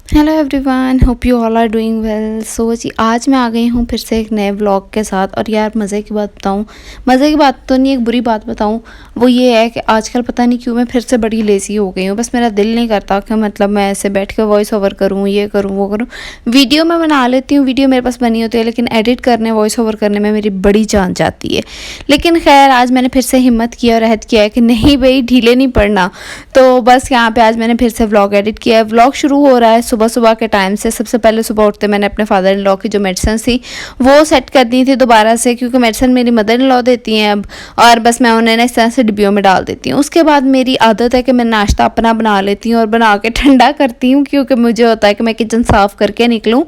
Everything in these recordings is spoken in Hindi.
Hello everyone, hope you all are doing well. So जी, आज मैं आ गई हूँ फिर से एक नए व्लॉग के साथ। और यार मज़े की बात बताऊँ, मज़े की बात तो नहीं, एक बुरी बात बताऊँ, वो ये है कि आजकल पता नहीं क्यों मैं फिर से बड़ी लेज़ी हो गई हूँ। बस मेरा दिल नहीं करता कि मतलब मैं ऐसे बैठ के वॉइस ओवर करूँ, ये करूँ वो करूँ। वीडियो मैं बना लेती हूँ, वीडियो मेरे पास बनी होती है, लेकिन एडिट करने, वॉइस ओवर करने में मेरी बड़ी जान जाती है। लेकिन खैर आज मैंने फिर से हिम्मत किया और अहद किया है कि नहीं भाई, ढीले नहीं पड़ना। तो बस यहाँ पे आज मैंने फिर से व्लॉग एडिट किया है। व्लॉग शुरू हो रहा है सुबह सुबह के टाइम से। सबसे पहले सुबह उठते मैंने अपने फादर इन लॉ की जो मेडिसिन थी वो सेट कर दी थी दोबारा से, क्योंकि मेडिसिन मेरी मदर इन लॉ देती हैं अब, और बस मैं उन्हें इस तरह से डिब्बियों में डाल देती हूँ। उसके बाद मेरी आदत है कि मैं नाश्ता अपना बना लेती हूँ और बना के ठंडा करती हूँ, क्योंकि मुझे होता है कि मैं किचन साफ़ करके निकलूँ,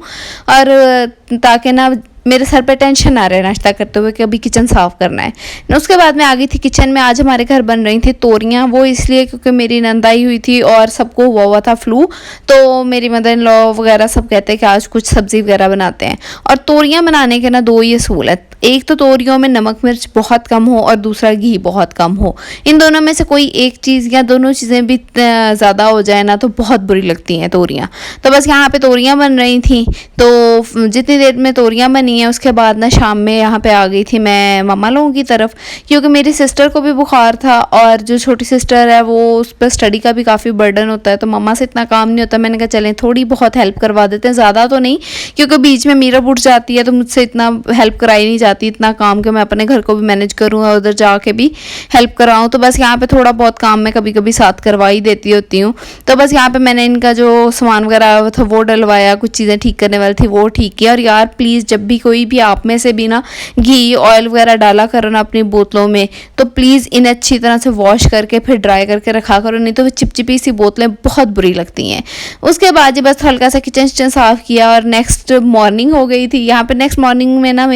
और ताकि ना मेरे सर पे टेंशन ना रहे नाश्ता करते हुए कि अभी किचन साफ़ करना है। उसके बाद मैं आ गई थी किचन में। आज हमारे घर बन रही थी तोरियाँ, वो इसलिए क्योंकि मेरी नंद आई हुई थी और सबको हुआ था फ्लू। तो मेरी मदर इन लॉ वगैरह सब कहते हैं कि आज कुछ सब्ज़ी वगैरह बनाते हैं। और तोरियाँ बनाने के ना दो ही असूल है, एक तो तोरियों में नमक मिर्च बहुत कम हो और दूसरा घी बहुत कम हो। इन दोनों में से कोई एक चीज़ या दोनों चीज़ें भी ज़्यादा हो जाए ना तो बहुत बुरी लगती हैं तोरियाँ। तो बस यहाँ पे तोरियाँ बन रही थी, तो जितनी देर में तोरियाँ बनी हैं उसके बाद ना शाम में यहाँ पे आ गई थी मैं मम्मा लोगों की तरफ, क्योंकि मेरी सिस्टर को भी बुखार था और जो छोटी सिस्टर है वो उस पर स्टडी का भी काफ़ी बर्डन होता है, तो मम्मा से इतना काम नहीं होता। मैंने कहा चलें थोड़ी बहुत हेल्प करवा देते हैं, ज़्यादा तो नहीं, क्योंकि बीच में मीरा उठ जाती है तो मुझसे इतना हेल्प कराई नहीं जाती, इतना काम कि मैं अपने घर को भी मैनेज करूँ और उधर जाके भी हेल्प कराऊँ। तो बस यहाँ पे थोड़ा बहुत काम मैं कभी कभी साथ करवा ही देती होती हूँ। तो बस यहाँ पे मैंने इनका जो सामान वगैरह था वो डलवाया, कुछ चीज़ें ठीक करने वाली थी वो ठीक किया। और यार प्लीज़, जब भी कोई भी आप में से भी ना घी ऑयल वगैरह डाला करो ना अपनी बोतलों में, तो प्लीज़ इन्हें अच्छी तरह से वॉश करके फिर ड्राई करके रखा करो, नहीं तो वो चिपचिपी सी बोतलें बहुत बुरी लगती हैं। उसके बाद जी बस हल्का सा किचन साफ़ किया और नेक्स्ट मॉर्निंग हो गई थी। यहाँ पे नेक्स्ट मॉर्निंग में ना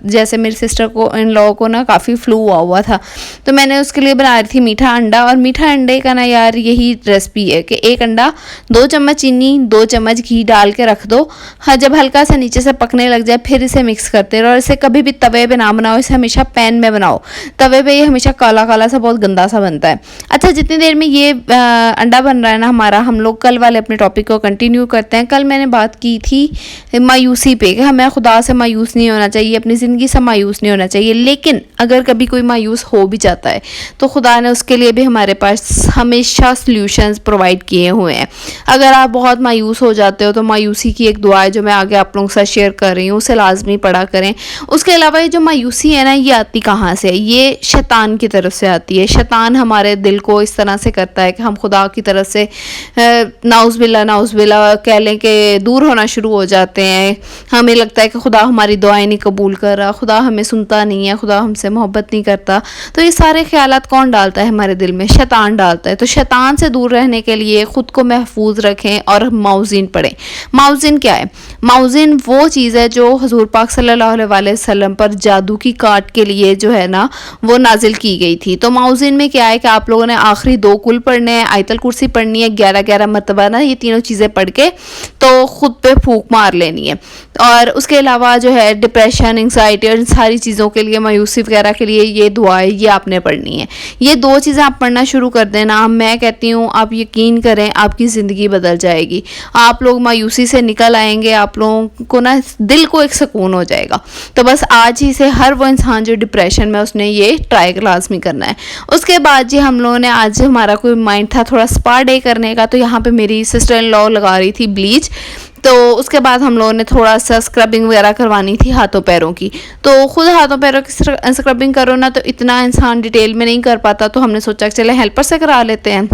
जैसे मेरी सिस्टर को इन लॉ को ना काफ़ी फ्लू हुआ था, तो मैंने उसके लिए बना रही थी मीठा अंडा। और मीठा अंडे का ना यार यही रेसिपी है कि एक अंडा, 2 चम्मच चीनी, 2 चम्मच घी डाल के रख दो। हाँ, जब हल्का सा नीचे से पकने लग जाए फिर इसे मिक्स करते रहो। और इसे कभी भी तवे पे ना बनाओ, इसे हमेशा पैन में बनाओ। तवे पे ये हमेशा काला काला सा बहुत गंदा सा बनता है। अच्छा, जितनी देर में ये अंडा बन रहा है ना हमारा, हम लोग कल वाले अपने टॉपिक को कंटिन्यू करते हैं। कल मैंने बात की थी मायूसी पे कि हमें खुदा से मायूस नहीं होना चाहिए, अपनी ज़िंदगी से मायूस नहीं होना चाहिए। लेकिन अगर कभी कोई मायूस हो भी जाता है तो खुदा ने उसके लिए भी हमारे पास हमेशा सॉल्यूशंस प्रोवाइड किए हुए हैं। अगर आप बहुत मायूस हो जाते हो तो मायूसी की एक दुआ है जो मैं आगे आप लोगों के साथ शेयर कर रही हूँ, उसे लाजमी पढ़ा करें। उसके अलावा ये जो मायूसी है ना, ये आती कहाँ से है? ये शैतान की तरफ से आती है। शैतान हमारे दिल को इस तरह से करता है कि हम खुदा की तरफ से नाउज़बिल्ला कह लें कि दूर होना शुरू हो जाते हैं। हमें लगता है कि खुदा हमारी दुआएं नहीं कबूल कर रहा, खुदा हमें सुनता नहीं है, खुदा हमसे मोहब्बत नहीं करता। तो ये सारे ख्यालात कौन डालता है हमारे दिल में? शैतान डालता है। तो शैतान से दूर रहने के लिए खुद को महफूज रखें और माउज़ीन पढ़ें। माउज़ीन क्या है? माउज़ीन वो चीज़ है जो हुज़ूर पाक सल्लल्लाहु अलैहि वसल्लम पर जादू की काट के लिए जो है ना वो नाजिल की गई थी। तो माउज़ीन में क्या है कि आप लोगों ने आखिरी 2 कुल पढ़ने हैं, आयतल कुर्सी पढ़नी है 11-11 मरतबा ना, ये तीनों चीज़ें पढ़ के तो खुद पे फूंक मार लेनी है। और उसके अलावा जो है डिप्रेशन, एंग्जाइटी और इन सारी चीज़ों के लिए, मायूसी वगैरह के लिए ये दुआ है, ये आपने पढ़नी है। ये 2 चीज़ें आप पढ़ना शुरू कर देना, मैं कहती हूँ आप यकीन करें आपकी ज़िंदगी बदल जाएगी। आप लोग मायूसी से निकल आएंगे, आप लोगों को ना दिल को एक सुकून हो जाएगा। तो बस आज ही से हर वो इंसान जो डिप्रेशन में, उसने ये ट्राई लाजमी करना है। उसके बाद जी हम लोगों ने, आज हमारा कोई माइंड था थोड़ा स्पा डे करने का, तो यहाँ पे मेरी सिस्टर इन लॉ लगा रही थी ब्लीच। तो उसके बाद हम लोगों ने थोड़ा सा स्क्रबिंग वगैरह करवानी थी हाथों पैरों की। तो खुद हाथों पैरों की स्क्रबिंग करो ना तो इतना इंसान डिटेल में नहीं कर पाता, तो हमने सोचा कि चले हेल्पर से करा लेते हैं।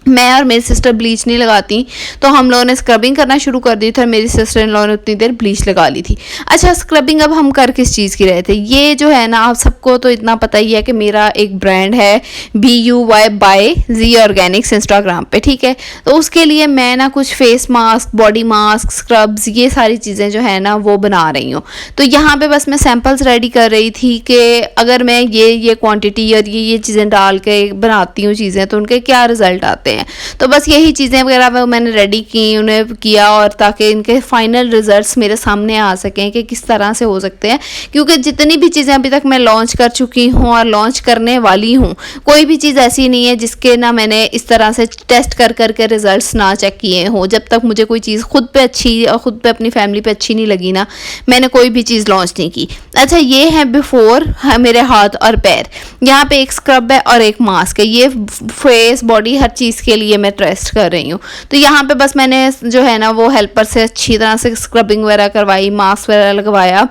मैं और मेरी सिस्टर ब्लीच नहीं लगाती, तो हम लोगों ने स्क्रबिंग करना शुरू कर दी थी और मेरी सिस्टर इन लॉ ने उतनी देर ब्लीच लगा ली थी। अच्छा, स्क्रबिंग अब हम कर किस चीज़ की रहे थे? ये जो है ना, आप सबको तो इतना पता ही है कि मेरा एक ब्रांड है BUY बाय जी ऑर्गेनिक्स इंस्टाग्राम पे, ठीक है। तो उसके लिए मैं ना कुछ face mask, body mask, scrubs, ये सारी चीज़ें जो है ना वो बना रही हूँ। तो यहाँ पे बस मैं सैम्पल्स रेडी कर रही थी कि अगर मैं ये क्वांटिटी और ये चीज़ें डाल के बनाती हूँ चीज़ें तो उनके क्या रिजल्ट आते हैं। सकते हैं। तो बस यही चीज़ें वगैरह वो मैंने रेडी की, उन्हें किया, और ताकि इनके फाइनल रिजल्ट्स मेरे सामने आ सकें कि किस तरह से हो सकते हैं। क्योंकि जितनी भी चीज़ें अभी तक मैं लॉन्च कर चुकी हूँ और लॉन्च करने वाली हूँ, कोई भी चीज़ ऐसी नहीं है जिसके ना मैंने इस तरह से टेस्ट कर करके रिजल्ट्स ना चेक किए हों। जब तक मुझे कोई चीज़ खुद पे अच्छी और खुद पे अपनी फैमिली पे अच्छी नहीं लगी ना, मैंने कोई भी चीज़ लॉन्च नहीं की। अच्छा, ये है बिफोर मेरे हाथ और पैर। यहाँ पे एक स्क्रब है और एक मास्क है। ये फेस बॉडी हर चीज़ के लिए मैं टेस्ट कर रही हूँ। तो यहाँ पे बस मैंने जो है ना वो हेल्पर से अच्छी तरह से स्क्रबिंग वगैरह करवाई, मास्क वगैरह लगवाया,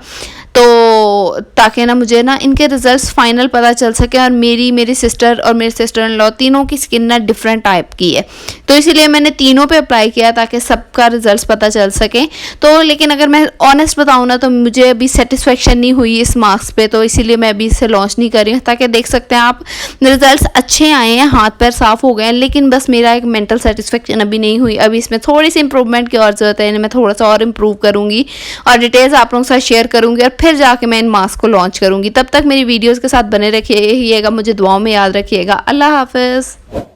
तो ताकि ना मुझे ना इनके रिजल्ट्स फाइनल पता चल सके। और मेरी सिस्टर और मेरे सिस्टर इन लॉ तीनों की स्किन ना डिफरेंट टाइप की है, तो इसीलिए मैंने तीनों पे अप्लाई किया ताकि सबका रिजल्ट्स पता चल सके। तो लेकिन अगर मैं ऑनेस्ट बताऊँ ना, तो मुझे अभी सेटिस्फेक्शन नहीं हुई इस मास्क पे, तो इसीलिए मैं अभी इसे लॉन्च नहीं कर रही हूँ। ताकि देख सकते हैं आप, रिजल्ट्स अच्छे आए हैं, हाथ पैर साफ़ हो गए हैं, लेकिन बस मेरा एक मेंटल सेटिस्फेक्शन अभी नहीं हुई। अभी इसमें थोड़ी सी इंप्रूवमेंट की और ज़रूरत है, मैं थोड़ा सा और इम्प्रूव करूँगी और डिटेल्स आप लोगों के साथ शेयर करूँगी, और फिर जाके मैं इन मास्क को लॉन्च करूँगी। तब तक मेरी वीडियोज़ के साथ बने रखिएगा, मुझे दुआओं में याद रखिएगा। अल्लाह हाफ़िज़।